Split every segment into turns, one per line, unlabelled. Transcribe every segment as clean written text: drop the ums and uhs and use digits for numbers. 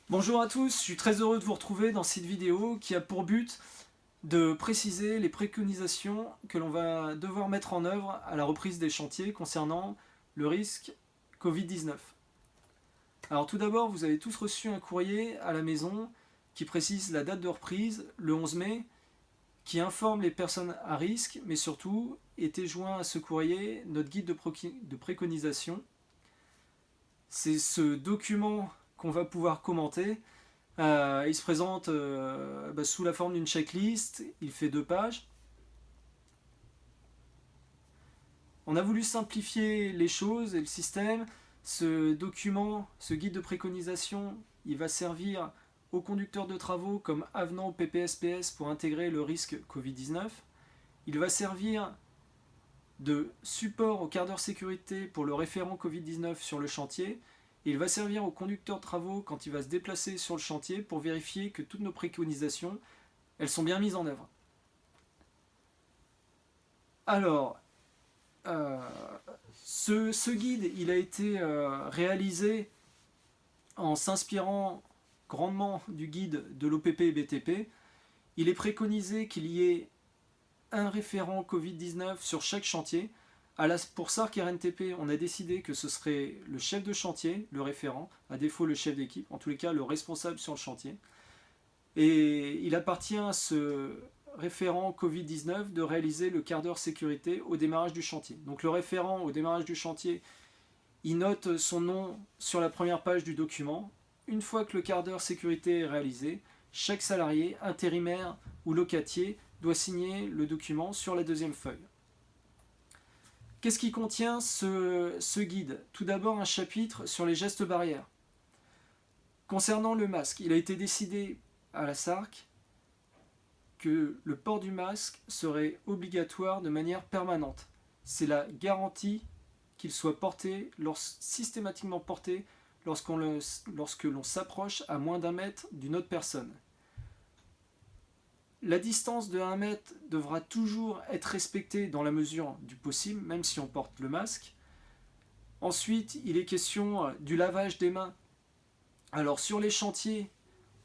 Bonjour à tous, je suis très heureux de vous retrouver dans cette vidéo qui a pour but de préciser les préconisations que l'on va devoir mettre en œuvre à la reprise des chantiers concernant le risque Covid-19. Alors tout d'abord, vous avez tous reçu un courrier à la maison qui précise la date de reprise, le 11 mai, qui informe les personnes à risque, mais surtout était joint à ce courrier notre guide de préconisation. C'est ce document qu'on va pouvoir commenter. Il se présente sous la forme d'une checklist, il fait 2 pages. On a voulu simplifier les choses et le système. Ce document, ce guide de préconisation, il va servir aux conducteurs de travaux comme avenant au PPSPS pour intégrer le risque Covid-19. Il va servir de support au quart d'heure sécurité pour le référent Covid-19 sur le chantier. Et il va servir au conducteur de travaux quand il va se déplacer sur le chantier pour vérifier que toutes nos préconisations, elles sont bien mises en œuvre. Alors, euh, ce guide, il a été réalisé en s'inspirant grandement du guide de l'OPP et BTP. Il est préconisé qu'il y ait un référent Covid-19 sur chaque chantier. Pour SARC RNTP, on a décidé que ce serait le chef de chantier, le référent, à défaut le chef d'équipe, en tous les cas le responsable sur le chantier. Et il appartient à ce référent Covid-19 de réaliser le quart d'heure sécurité au démarrage du chantier. Donc le référent au démarrage du chantier, il note son nom sur la première page du document. Une fois que le quart d'heure sécurité est réalisé, chaque salarié, intérimaire ou locatier doit signer le document sur la deuxième feuille. Qu'est-ce qui contient ce guide? Tout d'abord un chapitre sur les gestes barrières. Concernant le masque, il a été décidé à la SARC que le port du masque serait obligatoire de manière permanente. C'est la garantie qu'il soit porté, systématiquement porté, lorsque l'on s'approche à moins d'1 mètre d'une autre personne. La distance de 1 mètre devra toujours être respectée dans la mesure du possible, même si on porte le masque. Ensuite, il est question du lavage des mains. Alors sur les chantiers,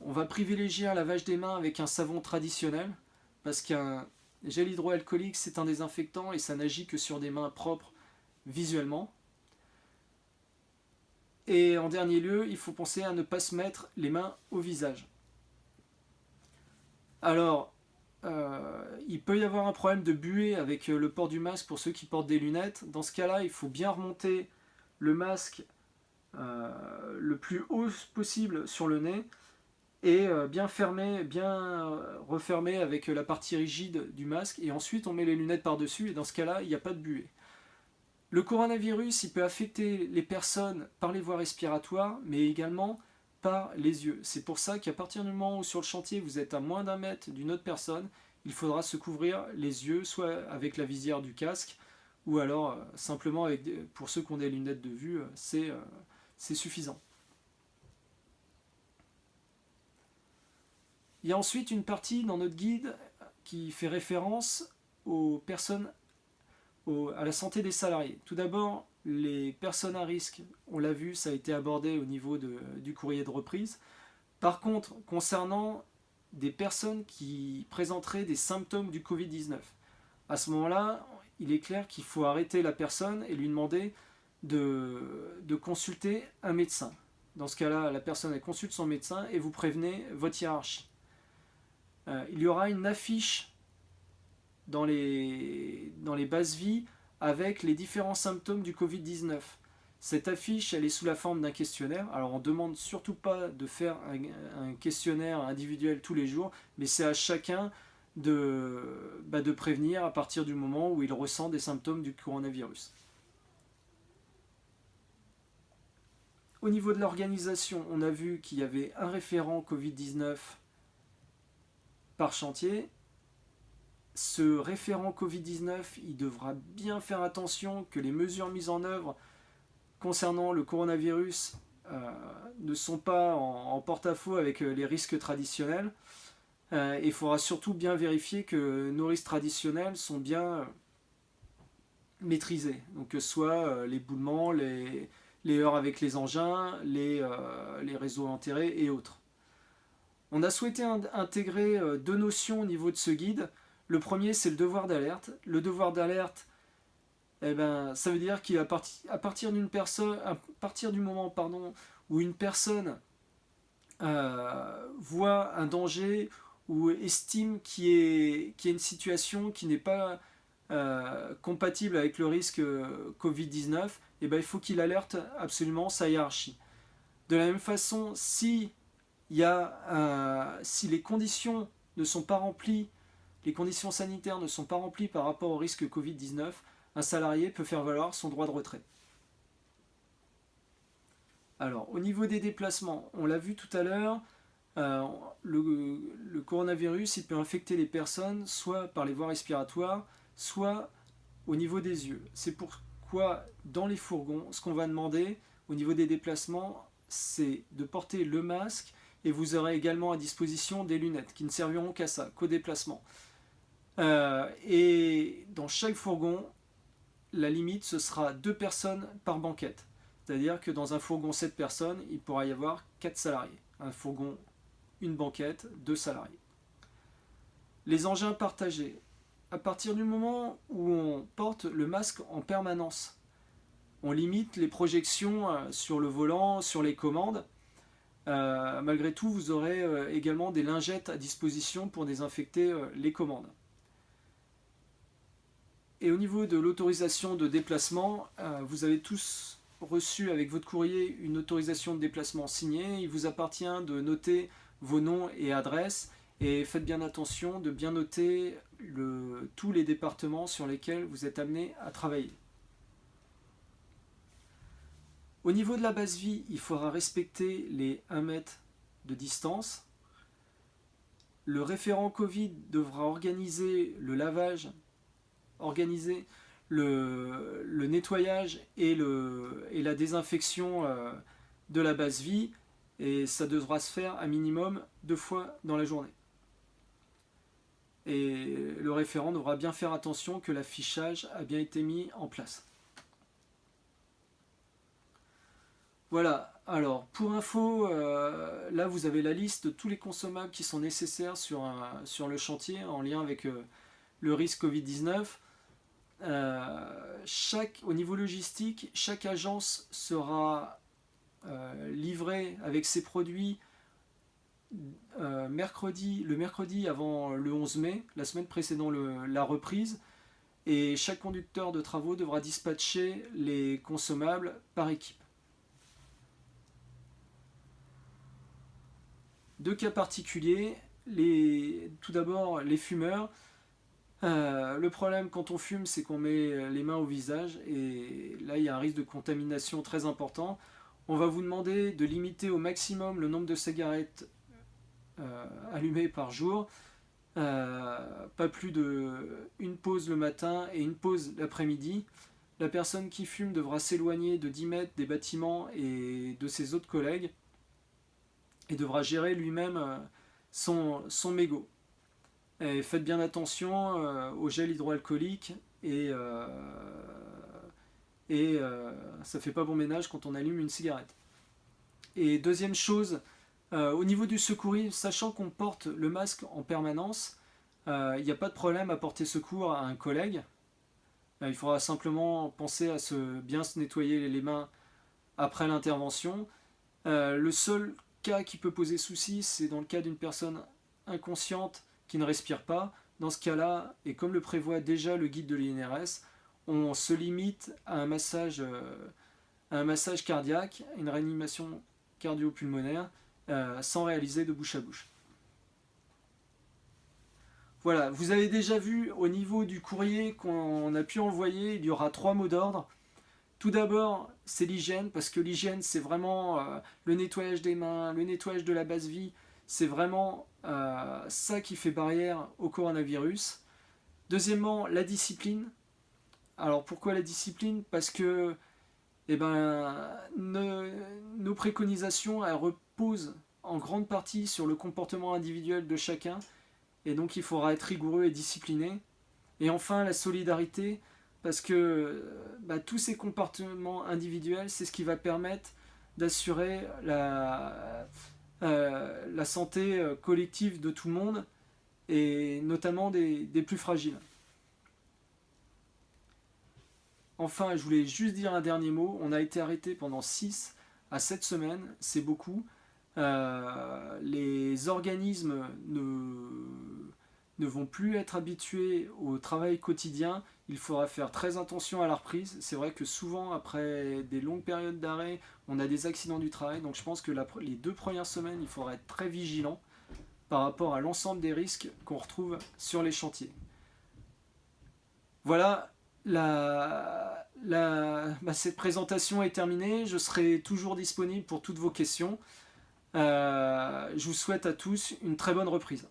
on va privilégier un lavage des mains avec un savon traditionnel, parce qu'un gel hydroalcoolique, c'est un désinfectant et ça n'agit que sur des mains propres visuellement. Et en dernier lieu, il faut penser à ne pas se mettre les mains au visage. Alors, il peut y avoir un problème de buée avec le port du masque pour ceux qui portent des lunettes. Dans ce cas-là, il faut bien remonter le masque le plus haut possible sur le nez et bien fermer, bien refermer avec la partie rigide du masque. Et ensuite, on met les lunettes par-dessus et dans ce cas-là, il n'y a pas de buée. Le coronavirus, il peut affecter les personnes par les voies respiratoires, mais également par les yeux. C'est pour ça qu'à partir du moment où sur le chantier vous êtes à moins d'1 mètre d'une autre personne, il faudra se couvrir les yeux, soit avec la visière du casque, ou alors simplement pour ceux qui ont des lunettes de vue, c'est suffisant. Il y a ensuite une partie dans notre guide qui fait référence aux personnes, à la santé des salariés. Tout d'abord, les personnes à risque, on l'a vu, ça a été abordé au niveau du courrier de reprise. Par contre, concernant des personnes qui présenteraient des symptômes du Covid-19, à ce moment-là, il est clair qu'il faut arrêter la personne et lui demander de consulter un médecin. Dans ce cas-là, la personne elle consulte son médecin et vous prévenez votre hiérarchie. Il y aura une affiche dans les bases vie avec les différents symptômes du Covid-19. Cette affiche, elle est sous la forme d'un questionnaire. Alors on ne demande surtout pas de faire un questionnaire individuel tous les jours, mais c'est à chacun de prévenir à partir du moment où il ressent des symptômes du coronavirus. Au niveau de l'organisation, on a vu qu'il y avait un référent Covid-19 par chantier. Ce référent Covid-19, il devra bien faire attention que les mesures mises en œuvre concernant le coronavirus ne sont pas en porte-à-faux avec les risques traditionnels. Il faudra surtout bien vérifier que nos risques traditionnels sont bien maîtrisés. Donc que ce soit l'éboulement, les heurts avec les engins, les réseaux enterrés et autres. On a souhaité intégrer deux notions au niveau de ce guide. Le premier, c'est le devoir d'alerte. Le devoir d'alerte, eh ben, ça veut dire qu'à partir à partir du moment où une personne voit un danger ou estime qu'il y a une situation qui n'est pas compatible avec le risque Covid-19, eh ben, il faut qu'il alerte absolument sa hiérarchie. De la même façon, si les conditions ne sont pas remplies, les conditions sanitaires ne sont pas remplies par rapport au risque Covid-19, un salarié peut faire valoir son droit de retrait. Alors, au niveau des déplacements, on l'a vu tout à l'heure, le coronavirus il peut infecter les personnes soit par les voies respiratoires, soit au niveau des yeux. C'est pourquoi dans les fourgons, ce qu'on va demander au niveau des déplacements, c'est de porter le masque et vous aurez également à disposition des lunettes qui ne serviront qu'à ça, qu'au déplacement. Et dans chaque fourgon, la limite ce sera 2 personnes par banquette. C'est-à-dire que dans un fourgon 7 personnes, il pourra y avoir 4 salariés. Un fourgon, une banquette, 2 salariés. Les engins partagés. À partir du moment où on porte le masque en permanence, on limite les projections sur le volant, sur les commandes. Malgré tout, vous aurez également des lingettes à disposition pour désinfecter les commandes. Et au niveau de l'autorisation de déplacement, vous avez tous reçu avec votre courrier une autorisation de déplacement signée. Il vous appartient de noter vos noms et adresses et faites bien attention de bien noter tous les départements sur lesquels vous êtes amené à travailler. Au niveau de la base vie, il faudra respecter les 1 mètre de distance. Le référent Covid devra organiser le lavage, organiser le nettoyage et la désinfection de la base vie, et ça devra se faire à minimum 2 fois dans la journée. Et le référent devra bien faire attention que l'affichage a bien été mis en place. Voilà, alors pour info, là vous avez la liste de tous les consommables qui sont nécessaires sur le chantier en lien avec le risque Covid-19. Au niveau logistique, chaque agence sera livrée avec ses produits le mercredi avant le 11 mai, la semaine précédant la reprise, et chaque conducteur de travaux devra dispatcher les consommables par équipe. 2 cas particuliers, tout d'abord les fumeurs. Le problème quand on fume, c'est qu'on met les mains au visage et là il y a un risque de contamination très important. On va vous demander de limiter au maximum le nombre de cigarettes allumées par jour, pas plus d'une pause le matin et une pause l'après-midi. La personne qui fume devra s'éloigner de 10 mètres des bâtiments et de ses autres collègues et devra gérer lui-même son mégot. Et faites bien attention au gel hydroalcoolique et ça fait pas bon ménage quand on allume une cigarette. Et deuxième chose, au niveau du secourisme, sachant qu'on porte le masque en permanence, il n'y a pas de problème à porter secours à un collègue. Il faudra simplement penser à bien se nettoyer les mains après l'intervention. Le seul cas qui peut poser souci, c'est dans le cas d'une personne inconsciente qui ne respire pas. Dans ce cas-là, et comme le prévoit déjà le guide de l'INRS, on se limite à un massage cardiaque, une réanimation cardio-pulmonaire, sans réaliser de bouche à bouche. Voilà, vous avez déjà vu au niveau du courrier qu'on a pu envoyer, il y aura 3 mots d'ordre. Tout d'abord, c'est l'hygiène, parce que l'hygiène, c'est vraiment le nettoyage des mains, le nettoyage de la base vie, c'est vraiment ça qui fait barrière au coronavirus. Deuxièmement, la discipline. Alors pourquoi la discipline ? Parce que nos préconisations, elles reposent en grande partie sur le comportement individuel de chacun, et donc il faudra être rigoureux et discipliné. Et enfin, la solidarité. parce que tous ces comportements individuels, c'est ce qui va permettre d'assurer la santé collective de tout le monde, et notamment des plus fragiles. Enfin, je voulais juste dire un dernier mot. On a été arrêté pendant 6 à 7 semaines, c'est beaucoup. Les organismes ne vont plus être habitués au travail quotidien. Il faudra faire très attention à la reprise. C'est vrai que souvent, après des longues périodes d'arrêt, on a des accidents du travail. Donc je pense que les 2 premières semaines, il faudra être très vigilant par rapport à l'ensemble des risques qu'on retrouve sur les chantiers. Voilà, cette présentation est terminée. Je serai toujours disponible pour toutes vos questions. Je vous souhaite à tous une très bonne reprise.